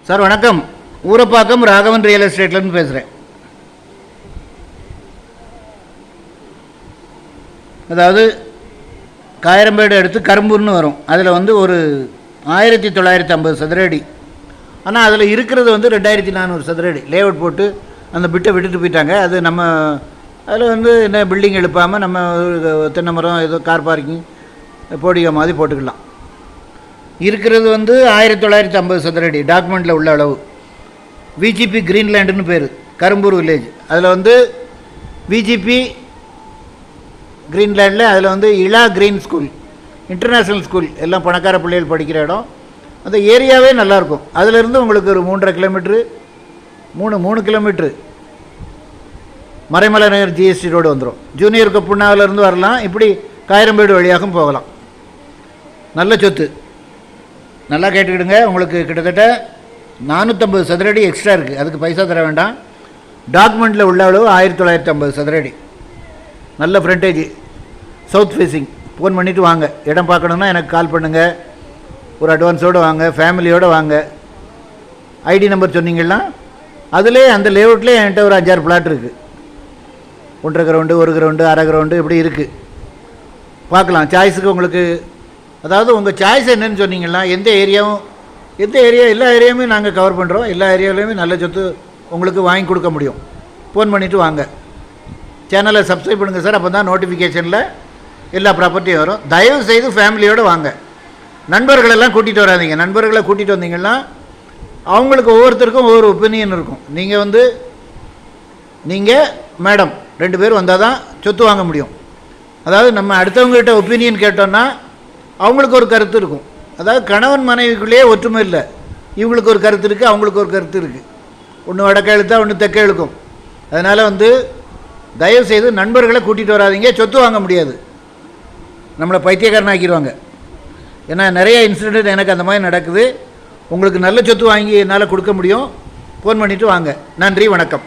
Sir வணக்கம். Urapakkam Raghavan real எஸ்டேட்லேருந்து பேசுகிறேன். அதாவது காயரம்பேடு எடுத்து கரும்பூர்னு வரும். அதில் வந்து ஒரு 1950 சதுர அடி. ஆனால் அதில் இருக்கிறது வந்து 2400 சதுர அடி லேஅவுட் போட்டு அந்த பிட்டை விட்டுட்டு போயிட்டாங்க. அது நம்ம அதில் வந்து என்ன பில்டிங் எழுப்பாமல் நம்ம தென்னை மரம் ஏதோ கார் பார்க்கிங் போடிகை மாதிரி போட்டுக்கலாம். இருக்கிறது வந்து 1950 சதுர அடி டாக்குமெண்ட்டில் உள்ள அளவு. விஜிபி கிரீன்லேண்டுன்னு பேர், கரும்பூர் வில்லேஜ். அதில் வந்து விஜிபி கிரீன்லேண்டில் அதில் வந்து Ila green school, international school, எல்லாம் பணக்கார பிள்ளைகள் படிக்கிற இடம். அந்த ஏரியாவே நல்லாயிருக்கும். அதிலிருந்து உங்களுக்கு ஒரு 3.5 கிலோமீட்ரு 3 கிலோமீட்ரு மறைமலை நகர் ஜிஎஸ்டி ரோடு வந்துடும். ஜூனியர் கப்புண்ணாவிலேருந்து வரலாம், இப்படி காயரம்பேடு வழியாகவும் போகலாம். நல்ல சொத்து. நல்லா கேட்டுக்கிடுங்க. உங்களுக்கு கிட்டத்தட்ட 450 சதுரடி எக்ஸ்ட்ரா இருக்குது. அதுக்கு பைசா தர வேண்டாம். டாக்குமெண்ட்டில் உள்ள அளவு 1950 சதுரடி. நல்ல ஃப்ரண்டேஜ், சவுத் ஃபேஸிங். ஃபோன் பண்ணிவிட்டு வாங்க. இடம் பார்க்கணுன்னா எனக்கு கால் பண்ணுங்கள். ஒரு அட்வான்ஸோடு வாங்க, ஃபேமிலியோடு வாங்க. ஐடி நம்பர் சொன்னீங்கன்னா அதிலே அந்த லேஅவுட்லேயே என்கிட்ட ஒரு 5-6 பிளாட் இருக்குது. 1.5 கிரவுண்டு, 1 கிரவுண்டு, 1/2 கிரவுண்டு, இப்படி இருக்குது. பார்க்கலாம். சாய்ஸுக்கு உங்களுக்கு, அதாவது உங்கள் சாய்ஸ் என்னன்னு சொன்னீங்கன்னா எந்த ஏரியா எல்லா ஏரியாவுமே நாங்கள் கவர் பண்ணுறோம். எல்லா ஏரியாவிலையுமே நல்ல சொத்து உங்களுக்கு வாங்கி கொடுக்க முடியும். ஃபோன் பண்ணிவிட்டு வாங்க. சேனலை சப்ஸ்கிரைப் பண்ணுங்கள் சார். அப்போ தான் நோட்டிஃபிகேஷனில் எல்லா ப்ராப்பர்ட்டியும் வரும். தயவு செய்து ஃபேமிலியோடு வாங்க. நண்பர்களெல்லாம் கூட்டிகிட்டு வராதிங்க. நண்பர்களை கூட்டிகிட்டு வந்தீங்கன்னா அவங்களுக்கு ஒவ்வொருத்தருக்கும் ஒவ்வொரு ஒப்பீனியன் இருக்கும். நீங்கள் மேடம் 2 பேர் வந்தால் தான் சொத்து வாங்க முடியும். அதாவது நம்ம அடுத்தவங்ககிட்ட ஒப்பீனியன் கேட்டோன்னா அவங்களுக்கு ஒரு கருத்து இருக்கும். அதாவது கணவன் மனைவிக்குள்ளேயே ஒற்றுமை இல்லை. இவங்களுக்கு ஒரு கருத்து இருக்குது, அவங்களுக்கு ஒரு கருத்து இருக்குது. ஒன்று வடக்க இழுத்தா ஒன்று தெற்க இழுக்கும். அதனால் வந்து தயவுசெய்து நண்பர்களை கூட்டிகிட்டு வராதிங்க. சொத்து வாங்க முடியாது, நம்மளை பைத்தியக்காரன் ஆக்கிடுவாங்க. ஏன்னா நிறைய இன்சிடெண்ட் எனக்கு அந்த மாதிரி நடக்குது. உங்களுக்கு நல்ல சொத்து வாங்கி என்னால் கொடுக்க முடியும். ஃபோன் பண்ணிவிட்டு வாங்க. நன்றி, வணக்கம்.